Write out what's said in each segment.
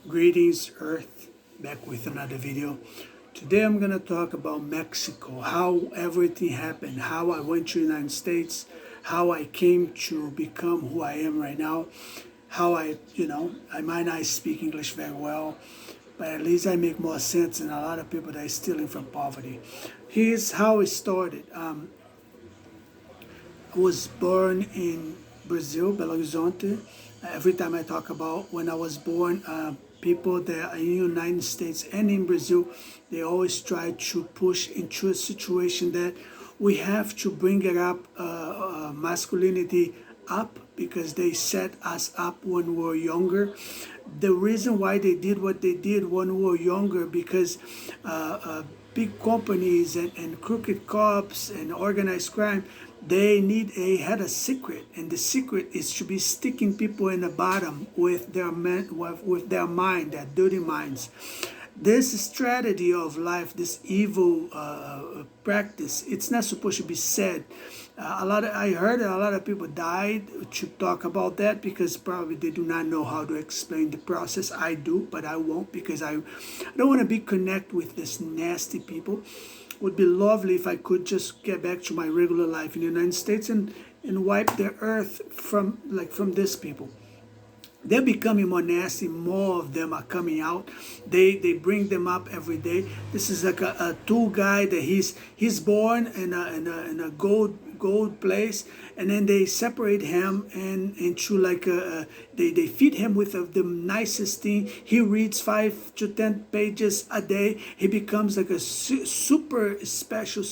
Greetings, Earth, back with another video. Today I'm gonna talk about Mexico, how everything happened, how I went to the United States, how I came to become who I am right now, how I might not speak English very well, but at least I make more sense than a lot of people that are stealing from poverty. Here's how it started. I was born in Brazil, Belo Horizonte. Every time I talk about when I was born, people that are in the United States and in Brazil, they always try to push into a situation that we have to bring it up, masculinity up, because they set us up when we were younger. The reason why they did what they did when we were younger, because big companies and crooked cops and organized crime, they had a secret, and the secret is to be sticking people in the bottom with their mind, their dirty minds. This strategy of life, this evil practice, it's not supposed to be said. I heard that a lot of people died to talk about that because probably they do not know how to explain the process. I do, but I won't, because I don't want to be connected with this nasty people. Would be lovely if I could just get back to my regular life in the United States and wipe the earth from these people. They're becoming more nasty. More of them are coming out. They bring them up every day. This is like a tool guy that he's born in a gold place, and then they separate him and into like they feed him with the nicest thing. He reads 5 to 10 pages a day. He becomes like a super special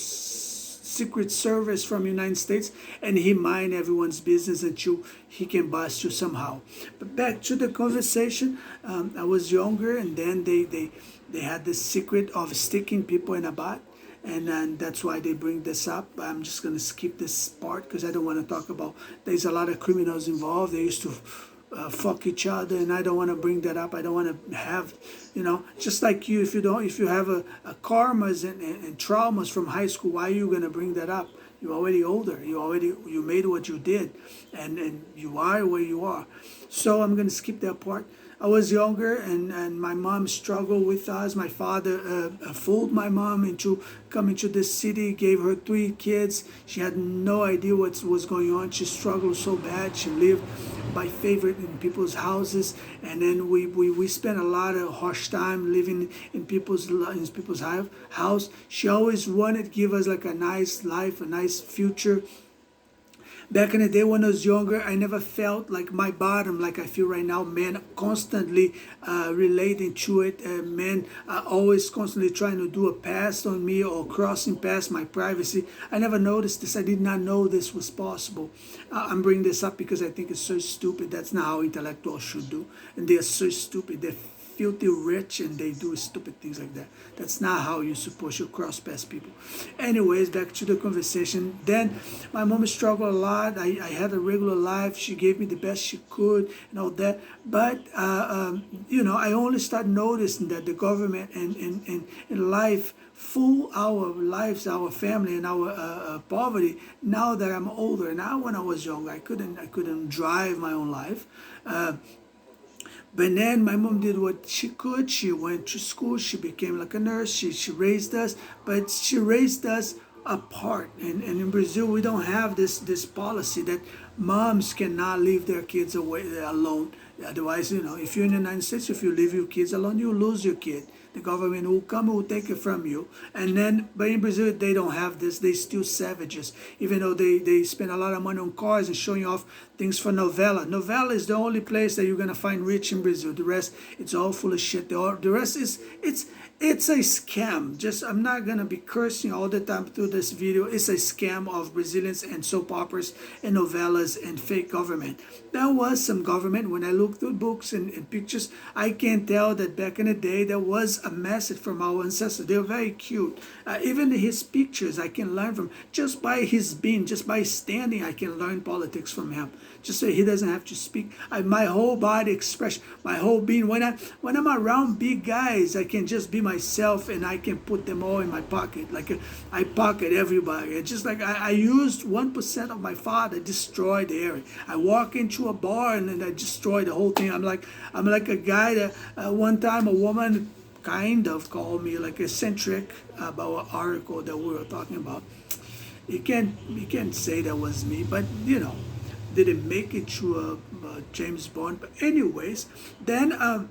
Secret Service from United States, and he mind everyone's business until he can bust you somehow. But back to the conversation, I was younger, and then they had the secret of sticking people in a butt, and that's why they bring this up. I'm just gonna skip this part because I don't want to talk about. There's a lot of criminals involved. They used to fuck each other, and I don't want to bring that up. I don't want to have, just like you, if you have a karmas and traumas from high school, why are you gonna bring that up? You're already older. You made what you did, and you are where you are. So I'm gonna skip that part. I was younger, and my mom struggled with us. My father fooled my mom into coming to this city, gave her 3 kids. She had no idea what was going on. She struggled so bad. She lived by favorite in people's houses, and then we spent a lot of harsh time living in people's house. She always wanted to give us like a nice life, a nice future. Back in the day when I was younger, I never felt like my bottom like I feel right now. Men constantly relating to it. Men always constantly trying to do a pass on me or crossing past my privacy. I never noticed this. I did not know this was possible. I'm bringing this up because I think it's so stupid. That's not how intellectuals should do. And they are so stupid. They're filthy rich, and they do stupid things like that. That's not how you're supposed to cross past people. Anyways, back to the conversation. Then my mom struggled a lot. I had a regular life. She gave me the best she could and all that. But I only started noticing that the government and life fool our lives, our family, and our poverty. Now that I'm older, now when I was younger, I couldn't drive my own life. But then my mom did what she could. She went to school. She became like a nurse. She raised us, but she raised us apart. And in Brazil, we don't have this policy that moms cannot leave their kids away alone. Otherwise, if you're in the United States, if you leave your kids alone, you lose your kid. The government will come and will take it from you. And then, but in Brazil, they don't have this. They still savages, even though they spend a lot of money on cars and showing off things for novella. Novella is the only place that you're gonna find rich in Brazil. The rest, it's all full of shit. The rest is it's a scam. Just I'm not gonna be cursing all the time through this video. It's a scam of Brazilians and soap operas and novellas and fake government. There was some government. When I look through books and pictures, I can tell that back in the day there was just amassed it from our ancestors. They're very cute. Even his pictures I can learn from. Just by his being, just by standing, I can learn politics from him. Just so he doesn't have to speak. My whole body expression, my whole being. When I'm around big guys, I can just be myself and I can put them all in my pocket. Like I pocket everybody. It's just like I used 1% of my father, destroyed the area. I walk into a bar and then I destroy the whole thing. I'm like a guy that one time a woman kind of called me like eccentric about an article that we were talking about. You can't say that was me, but didn't make it to James Bond. But anyways, then I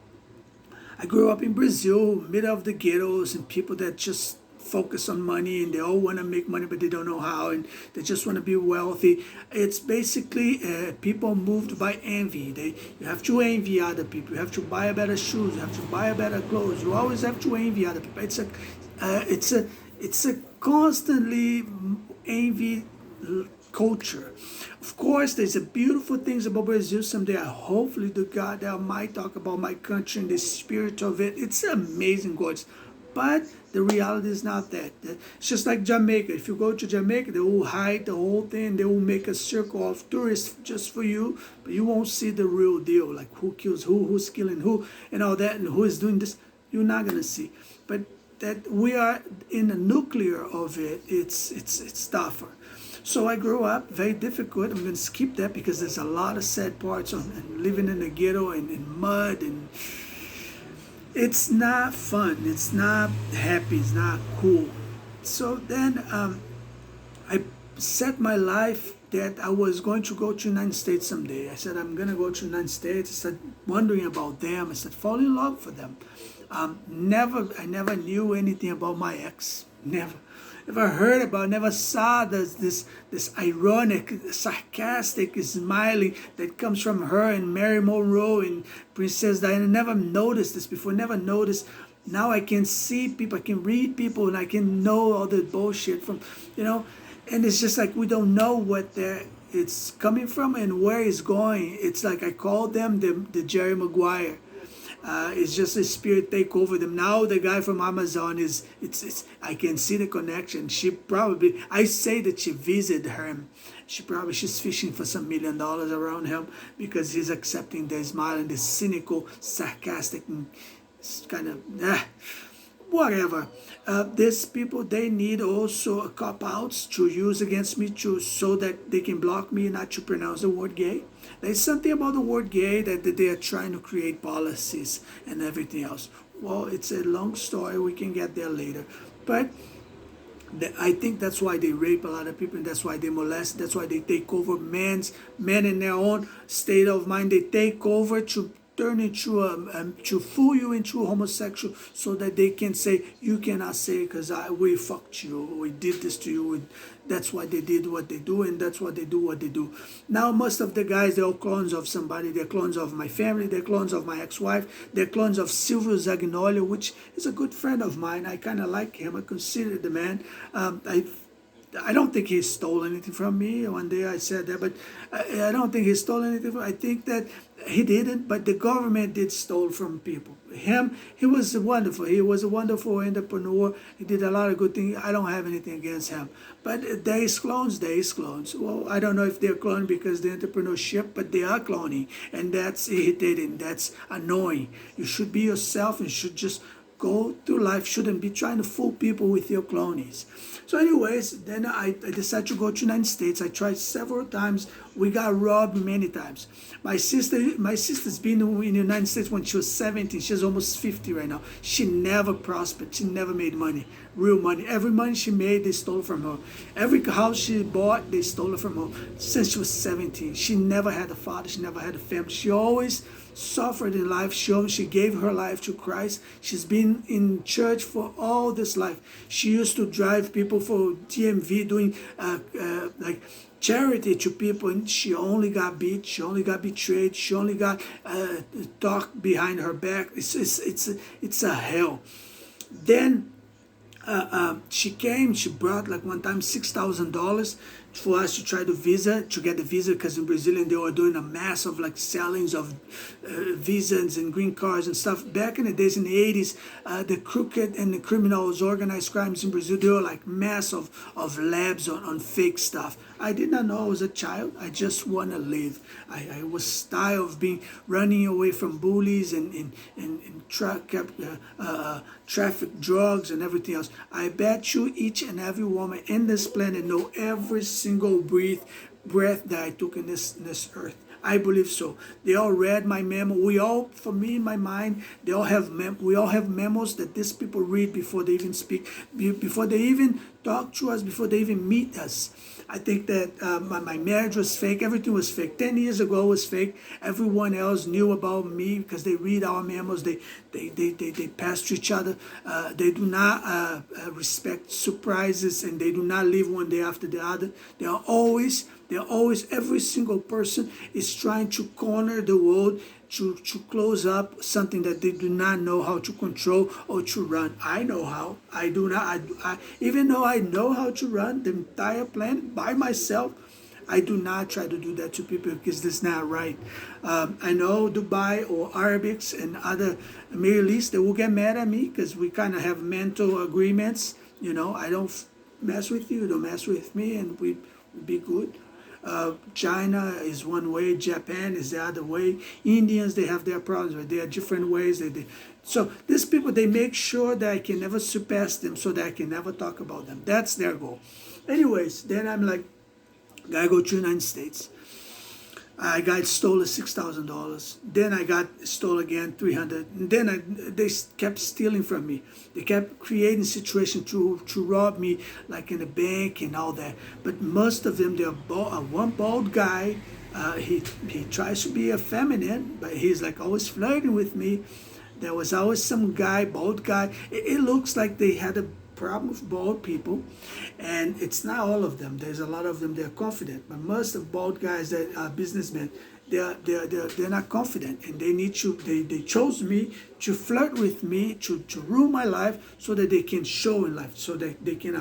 grew up in Brazil, middle of the ghettos, and people that just focus on money and they all want to make money but they don't know how, and they just want to be wealthy. It's basically people moved by envy. You have to envy other people. You have to buy a better shoes. You have to buy a better clothes. You always have to envy other people. It's a constantly envy culture. Of course, there's a beautiful things about Brazil. Someday, hopefully, to God, I might talk about my country and the spirit of it. It's amazing, gorgeous. But the reality is not that. It's just like Jamaica. If you go to Jamaica, they will hide the whole thing. They will make a circle of tourists just for you, but you won't see the real deal, like who kills who, who's killing who, and all that, and who is doing this. You're not gonna see. But that we are in the nuclear of it. It's tougher. So I grew up very difficult. I'm going to skip that because there's a lot of sad parts on and living in the ghetto and in mud, and it's not fun. It's not happy. It's not cool. So then I set my life that I was going to go to the United States someday. I said, I'm going to go to the United States. I started wondering about them. I started falling in love for them. I never knew anything about my ex. Never heard about, never saw this ironic, sarcastic smiling that comes from her and Mary Monroe and Princess Diana. Never noticed this before, never noticed. Now I can see people, I can read people, and I can know all the bullshit from, and it's just like we don't know what it's coming from and where it's going. It's like I call them the Jerry Maguire. It's just a spirit take over them. Now the guy from Amazon it's I can see the connection. I say that she visited him. She's fishing for some $1 million around him because he's accepting the smile and the cynical, sarcastic, kind of whatever. These people, they need also cop-outs to use against me so that they can block me not to pronounce the word gay. There's something about the word gay that they are trying to create policies and everything else. Well, it's a long story. We can get there later. But I think that's why they rape a lot of people, and that's why they molest. That's why they take over men in their own state of mind. They take over to turn into to fool you into homosexual, so that they can say you cannot say because we fucked you, we did this to you. That's why they did what they do, and that's why they do what they do. Now most of the guys, they're all clones of somebody. They're clones of my family. They're clones of my ex-wife. They're clones of Silvio Zagnoli, which is a good friend of mine. I kind of like him. I consider the man. I don't think he stole anything from me. One day I said that, but I don't think he stole anything from me. I think that he didn't, but the government did stole from people. He was wonderful. He was a wonderful entrepreneur. He did a lot of good things. I don't have anything against him. But there is clones. Well, I don't know if they're cloning because the entrepreneurship, but they are cloning. And that's irritating. That's annoying. You should be yourself and should just go through life. Shouldn't be trying to fool people with your clonies. So anyways, then I decided to go to the United States. I tried several times. We got robbed many times. My sister's been in the United States when she was 17. She's almost 50 right now. She never prospered. She never made money, real money. Every money she made, they stole from her. Every house she bought, they stole it from her. Since she was 17, she never had a father. She never had a family. She always suffered in life. She gave her life to Christ. She's been in church for all this life. She used to drive people for DMV doing like charity to people, and she only got beat. She only got betrayed. She only got talked behind her back. It's a hell. Then she came. She brought like one time $6,000. for us to try to get the visa, because in Brazil they were doing a mass of like sellings of visas and green cards and stuff. Back in the days in the 80s, the crooked and the criminals, organized crimes in Brazil, they were like mass of labs on fake stuff. I did not know I was a child. I just want to live. I was tired of being running away from bullies and traffic, drugs, and everything else. I bet you each and every woman in this planet know every single breath that I took in this earth. I believe so. They all read my memo. We all, for me in my mind, they all have we all have memos that these people read before they even speak, before they even talk to us, before they even meet us. I think that my marriage was fake. Everything was fake. 10 years ago was fake. Everyone else knew about me because they read our memos. They pass to each other. They do not respect surprises, and they do not live one day after the other. They're always, every single person is trying to corner the world, to close up something that they do not know how to control or to run. I know how. I do not. Even though I know how to run the entire planet by myself, I do not try to do that to people because that's not right. I know Dubai or Arabics and other Middle East, they will get mad at me because we kind of have mental agreements. I don't mess with you, don't mess with me, and we be good. China is one way, Japan is the other way. Indians, they have their problems, but there are different ways. So these people, they make sure that I can never surpass them, so that I can never talk about them. That's their goal. Anyways, then I'm like, I go to the United States. I got stolen $6,000. Then I got stolen again $300. And then they kept stealing from me. They kept creating situations to rob me, like in a bank and all that. But most of them, they're one bald guy. He tries to be effeminate, but he's like always flirting with me. There was always some guy, bald guy. It looks like they had a problem with bald people, and it's not all of them. There's a lot of them, they're confident, but most of bald guys that are businessmen, they're not confident, and they chose me to flirt with me, to ruin my life, so that they can show in life, so that they can